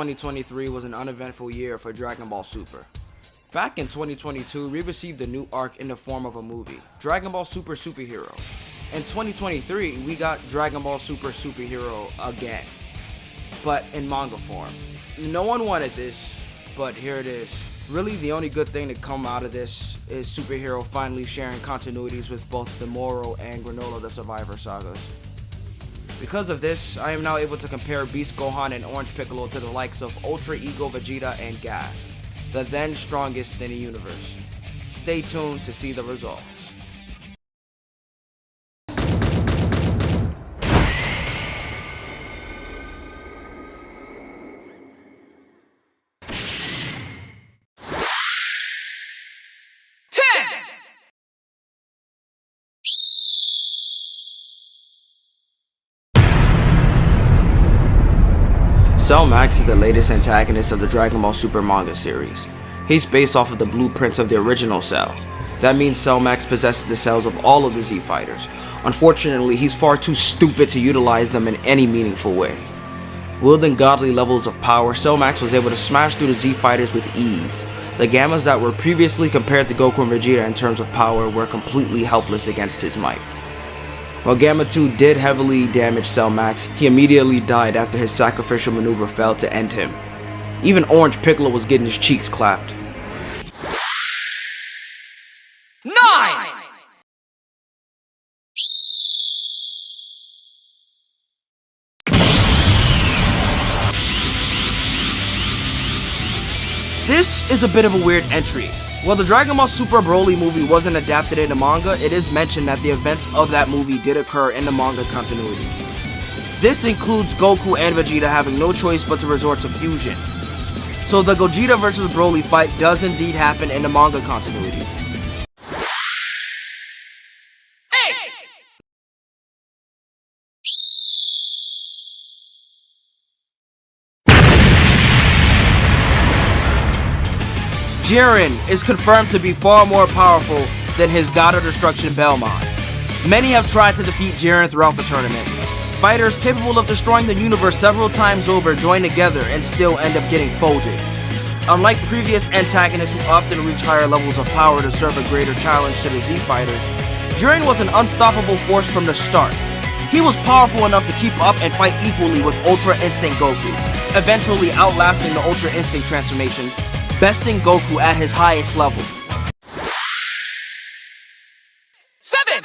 2023 was an uneventful year for Dragon Ball Super. Back in 2022, we received a new arc in the form of a movie, Dragon Ball Super Superhero. In 2023, we got Dragon Ball Super Superhero again, but in manga form. No one wanted this, but here it is. Really, the only good thing to come out of this is Superhero finally sharing continuities with both the Moro and Granola the Survivor sagas. Because of this, I am now able to compare Beast Gohan and Orange Piccolo to the likes of Ultra Ego Vegeta and Gas, the then strongest in the universe. Stay tuned to see the results. Cell Max is the latest antagonist of the Dragon Ball Super manga series. He's based off of the blueprints of the original Cell. That means Cell Max possesses the cells of all of the Z fighters. Unfortunately, he's far too stupid to utilize them in any meaningful way. Wielding godly levels of power, Cell Max was able to smash through the Z fighters with ease. The Gammas that were previously compared to Goku and Vegeta in terms of power were completely helpless against his might. While Gamma 2 did heavily damage Cell Max, he immediately died after his sacrificial maneuver failed to end him. Even Orange Piccolo was getting his cheeks clapped. 9! This is a bit of a weird entry. While the Dragon Ball Super Broly movie wasn't adapted into manga, it is mentioned that the events of that movie did occur in the manga continuity. This includes Goku and Vegeta having no choice but to resort to fusion. So the Gogeta vs Broly fight does indeed happen in the manga continuity. 8! Jiren is confirmed to be far more powerful than his God of Destruction Belmon. Many have tried to defeat Jiren throughout the tournament. Fighters capable of destroying the universe several times over join together and still end up getting folded. Unlike previous antagonists who often reach higher levels of power to serve a greater challenge to the Z fighters, Jiren was an unstoppable force from the start. He was powerful enough to keep up and fight equally with Ultra Instinct Goku, eventually outlasting the Ultra Instinct transformation, besting Goku at his highest level. 7!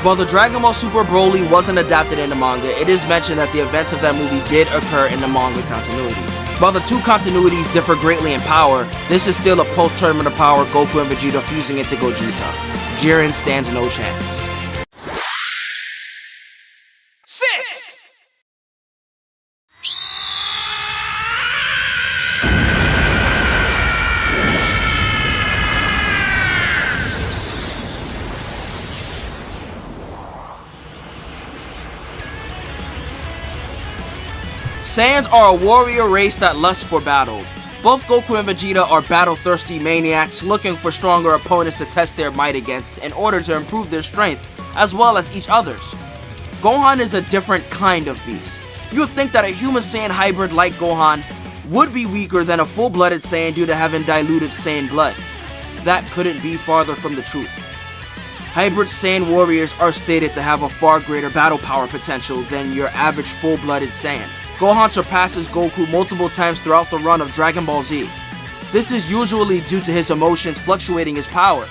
While the Dragon Ball Super Broly wasn't adapted in the manga, it is mentioned that the events of that movie did occur in the manga continuity. While the two continuities differ greatly in power, this is still a post-tournament of power Goku and Vegeta fusing into Gogeta. Jiren stands no chance. 6! Saiyans are a warrior race that lusts for battle. Both Goku and Vegeta are battle-thirsty maniacs looking for stronger opponents to test their might against in order to improve their strength as well as each other's. Gohan is a different kind of beast. You would think that a human Saiyan hybrid like Gohan would be weaker than a full-blooded Saiyan due to having diluted Saiyan blood. That couldn't be farther from the truth. Hybrid Saiyan warriors are stated to have a far greater battle power potential than your average full-blooded Saiyan. Gohan surpasses Goku multiple times throughout the run of Dragon Ball Z. This is usually due to his emotions fluctuating his power.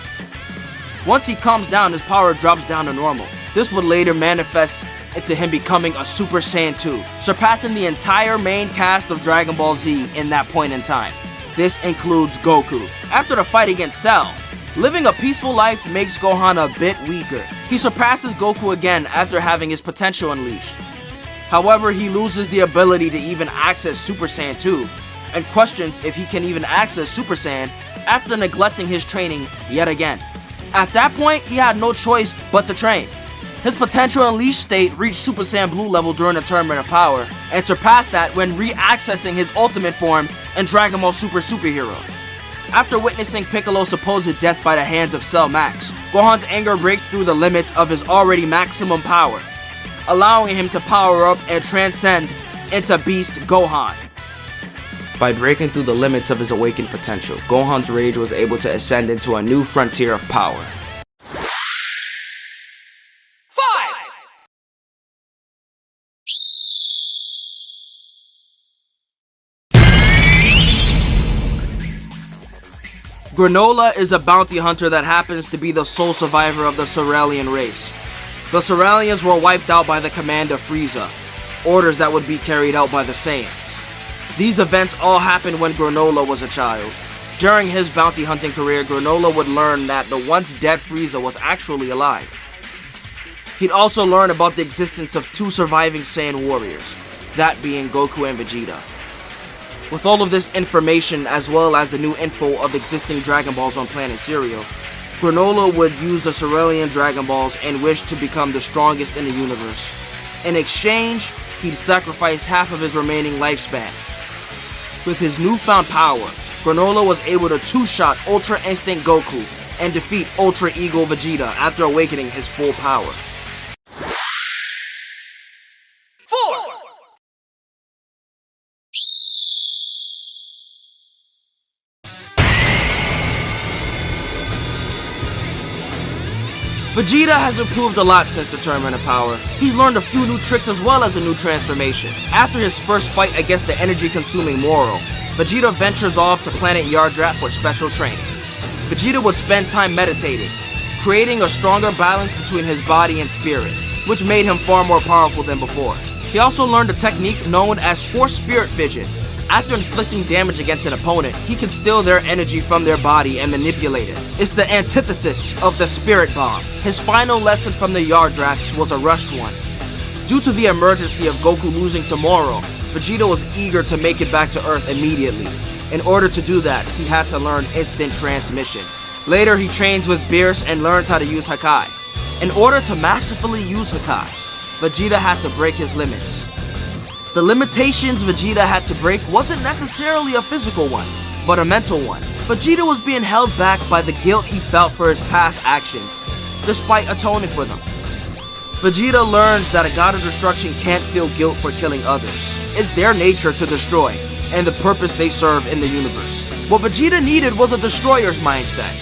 Once he calms down, his power drops down to normal. This would later manifest into him becoming a Super Saiyan 2, surpassing the entire main cast of Dragon Ball Z in that point in time. This includes Goku. After the fight against Cell, living a peaceful life makes Gohan a bit weaker. He surpasses Goku again after having his potential unleashed. However, he loses the ability to even access Super Saiyan 2, and questions if he can even access Super Saiyan after neglecting his training yet again. At that point, he had no choice but to train. His potential unleashed state reached Super Saiyan Blue level during the Tournament of Power, and surpassed that when re-accessing his ultimate form in Dragon Ball Super Superhero. After witnessing Piccolo's supposed death by the hands of Cell Max, Gohan's anger breaks through the limits of his already maximum power, allowing him to power up and transcend into Beast Gohan. By breaking through the limits of his awakened potential, Gohan's rage was able to ascend into a new frontier of power. 5! Granola is a bounty hunter that happens to be the sole survivor of the Cerealian race. The Cerealians were wiped out by the command of Frieza, orders that would be carried out by the Saiyans. These events all happened when Granola was a child. During his bounty hunting career, Granola would learn that the once dead Frieza was actually alive. He'd also learn about the existence of two surviving Saiyan warriors, that being Goku and Vegeta. With all of this information, as well as the new info of existing Dragon Balls on planet Cereal, Granola would use the Cerealian Dragon Balls and wish to become the strongest in the universe. In exchange, he'd sacrifice half of his remaining lifespan. With his newfound power, Granola was able to two-shot Ultra Instinct Goku and defeat Ultra Ego Vegeta after awakening his full power. 4! Vegeta has improved a lot since the Tournament of Power. He's learned a few new tricks as well as a new transformation. After his first fight against the energy-consuming Moro, Vegeta ventures off to planet Yardrat for special training. Vegeta would spend time meditating, creating a stronger balance between his body and spirit, which made him far more powerful than before. He also learned a technique known as Force Spirit Fission. After inflicting damage against an opponent, he can steal their energy from their body and manipulate it. It's the antithesis of the Spirit Bomb. His final lesson from the Yardrats was a rushed one. Due to the emergency of Goku losing to Moro, Vegeta was eager to make it back to Earth immediately. In order to do that, he had to learn instant transmission. Later, he trains with Beerus and learns how to use Hakai. In order to masterfully use Hakai, Vegeta had to break his limits. The limitations Vegeta had to break wasn't necessarily a physical one, but a mental one. Vegeta was being held back by the guilt he felt for his past actions, despite atoning for them. Vegeta learns that a god of destruction can't feel guilt for killing others. It's their nature to destroy, and the purpose they serve in the universe. What Vegeta needed was a destroyer's mindset.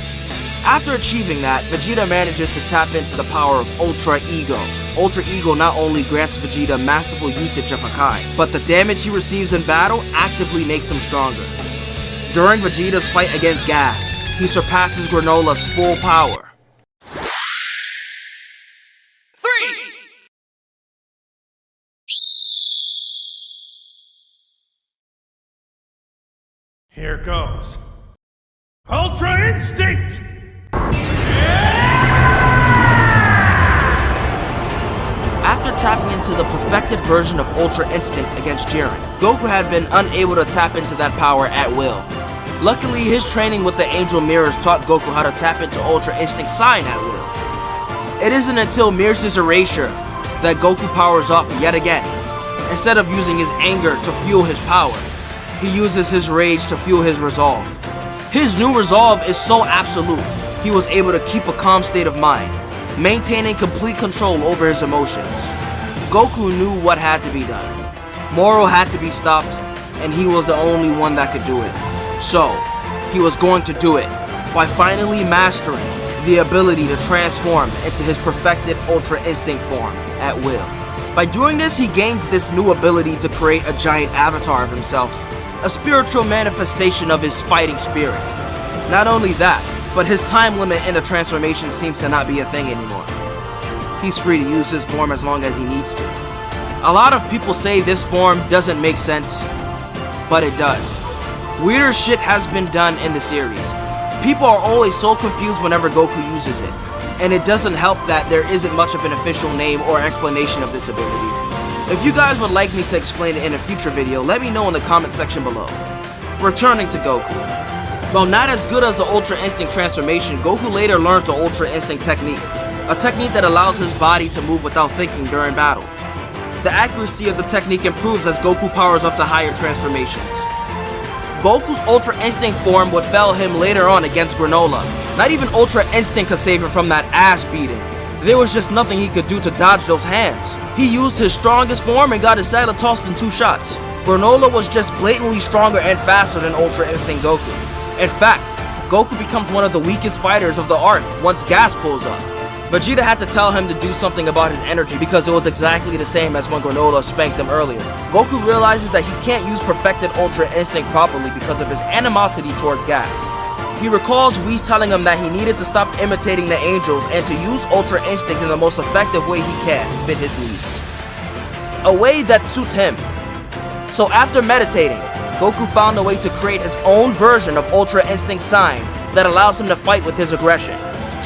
After achieving that, Vegeta manages to tap into the power of Ultra Ego. Ultra Ego not only grants Vegeta masterful usage of Hakai, but the damage he receives in battle actively makes him stronger. During Vegeta's fight against Gas, he surpasses Granola's full power. 3! Here goes. Ultra Instinct! After tapping into the perfected version of Ultra Instinct against Jiren, Goku had been unable to tap into that power at will. Luckily, his training with the Angel Mirrors taught Goku how to tap into Ultra Instinct Sign at will. It isn't until Mirror's erasure that Goku powers up yet again. Instead of using his anger to fuel his power, he uses his rage to fuel his resolve. His new resolve is so absolute, he was able to keep a calm state of mind, maintaining complete control over his emotions. Goku knew what had to be done. Moro had to be stopped, and he was the only one that could do it. So, he was going to do it by finally mastering the ability to transform into his perfected Ultra Instinct form at will. By doing this, he gains this new ability to create a giant avatar of himself, a spiritual manifestation of his fighting spirit. Not only that, but his time limit in the transformation seems to not be a thing anymore. He's free to use his form as long as he needs to. A lot of people say this form doesn't make sense, but it does. Weirder shit has been done in the series. People are always so confused whenever Goku uses it, and it doesn't help that there isn't much of an official name or explanation of this ability. If you guys would like me to explain it in a future video, let me know in the comment section below. Returning to Goku. While not as good as the Ultra Instinct transformation, Goku later learns the Ultra Instinct technique, a technique that allows his body to move without thinking during battle. The accuracy of the technique improves as Goku powers up to higher transformations. Goku's Ultra Instinct form would fail him later on against Granola. Not even Ultra Instinct could save him from that ass beating. There was just nothing he could do to dodge those hands. He used his strongest form and got his saddle tossed in 2 shots. Granola was just blatantly stronger and faster than Ultra Instinct Goku. In fact, Goku becomes one of the weakest fighters of the arc once Gas pulls up. Vegeta had to tell him to do something about his energy because it was exactly the same as when Granola spanked him earlier. Goku realizes that he can't use perfected Ultra Instinct properly because of his animosity towards Gas. He recalls Whis telling him that he needed to stop imitating the angels and to use Ultra Instinct in the most effective way he can to fit his needs. A way that suits him. So after meditating, Goku found a way to create his own version of Ultra Instinct Sign that allows him to fight with his aggression.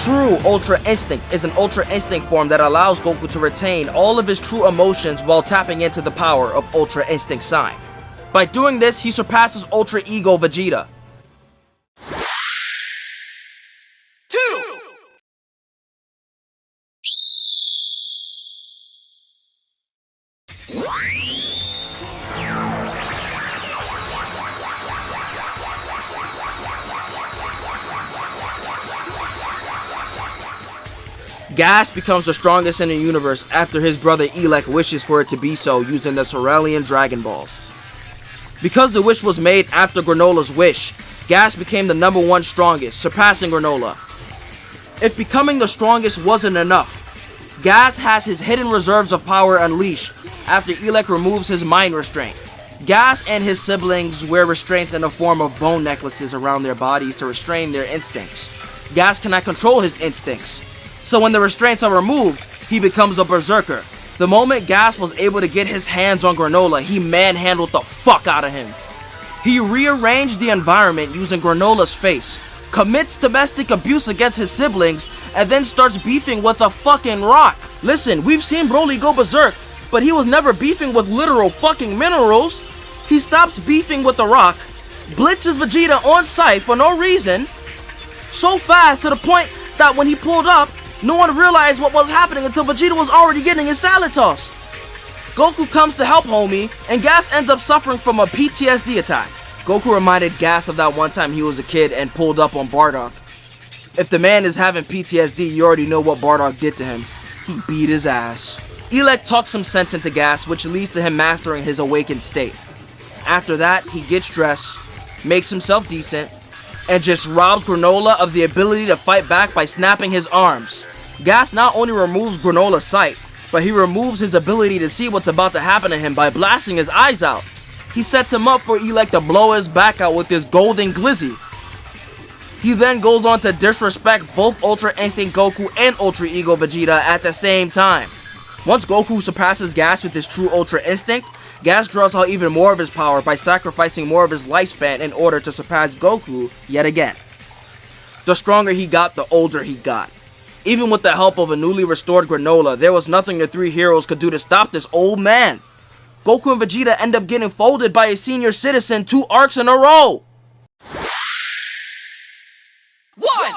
True Ultra Instinct is an Ultra Instinct form that allows Goku to retain all of his true emotions while tapping into the power of Ultra Instinct Sign. By doing this, he surpasses Ultra Ego Vegeta. Gas becomes the strongest in the universe after his brother Elec wishes for it to be so using the Cerealian Dragon Balls. Because the wish was made after Granola's wish, Gas became the #1 strongest, surpassing Granola. If becoming the strongest wasn't enough, Gas has his hidden reserves of power unleashed after Elec removes his mind restraint. Gas and his siblings wear restraints in the form of bone necklaces around their bodies to restrain their instincts. Gas cannot control his instincts, so when the restraints are removed, he becomes a berserker. The moment Gas was able to get his hands on Granola, he manhandled the fuck out of him. He rearranged the environment using Granola's face, commits domestic abuse against his siblings, and then starts beefing with a fucking rock. Listen, we've seen Broly go berserk, but he was never beefing with literal fucking minerals. He stops beefing with the rock, blitzes Vegeta on sight for no reason, so fast to the point that when he pulled up, no one realized what was happening until Vegeta was already getting his salad tossed. Goku comes to help homie, and Gas ends up suffering from a PTSD attack. Goku reminded Gas of that one time he was a kid and pulled up on Bardock. If the man is having PTSD, you already know what Bardock did to him. He beat his ass. Elec talks some sense into Gas, which leads to him mastering his awakened state. After that, he gets dressed, makes himself decent, and just robs Granola of the ability to fight back by snapping his arms. Gas not only removes Granola's sight, but he removes his ability to see what's about to happen to him by blasting his eyes out. He sets him up for Elec to blow his back out with his golden glizzy. He then goes on to disrespect both Ultra Instinct Goku and Ultra Ego Vegeta at the same time. Once Goku surpasses Gas with his true Ultra Instinct, Gas draws out even more of his power by sacrificing more of his lifespan in order to surpass Goku yet again. The stronger he got, the older he got. Even with the help of a newly restored Granola, there was nothing the 3 heroes could do to stop this old man. Goku and Vegeta end up getting folded by a senior citizen 2 arcs in a row. 1!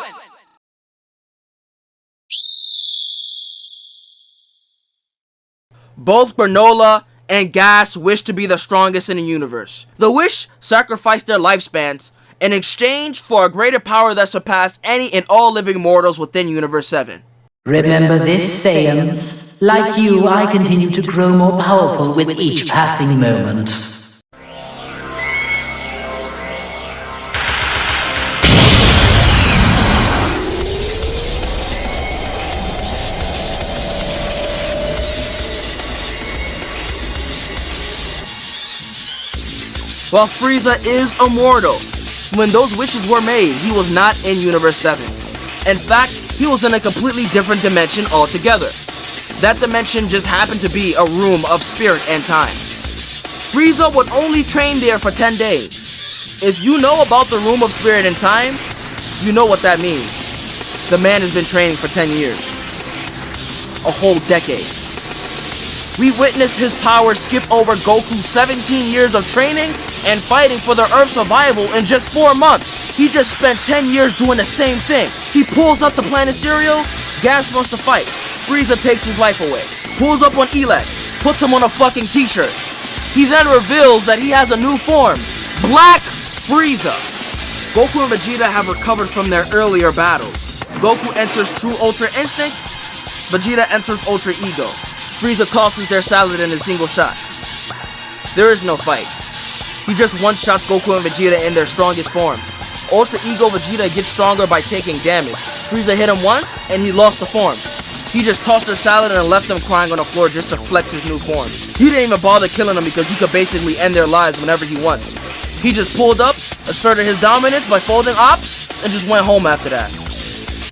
Both Granola and Gas wish to be the strongest in the universe. The wish sacrificed their lifespans in exchange for a greater power that surpassed any and all living mortals within Universe 7. Remember this, Saiyans? Like you, I continue to grow more powerful with each passing moment. While Frieza is immortal, when those wishes were made, he was not in Universe 7. In fact, he was in a completely different dimension altogether. That dimension just happened to be a room of spirit and time. Frieza would only train there for 10 days. If you know about the room of spirit and time, you know what that means. The man has been training for 10 years. A whole decade. We witnessed his power skip over Goku's 17 years of training and fighting for the Earth's survival in just 4 months. He just spent 10 years doing the same thing. He pulls up to Planet Cereal, Gas wants to fight. Frieza takes his life away. Pulls up on Elec, puts him on a fucking t-shirt. He then reveals that he has a new form, Black Frieza. Goku and Vegeta have recovered from their earlier battles. Goku enters True Ultra Instinct. Vegeta enters Ultra Ego. Frieza tosses their salad in a single shot. There is no fight. He just one-shots Goku and Vegeta in their strongest forms. Ultra Ego Vegeta gets stronger by taking damage. Frieza hit him once, and he lost the form. He just tossed their salad and left them crying on the floor just to flex his new form. He didn't even bother killing them because he could basically end their lives whenever he wants. He just pulled up, asserted his dominance by folding ops, and just went home after that.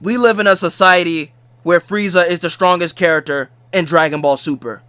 We live in a society where Frieza is the strongest character in Dragon Ball Super.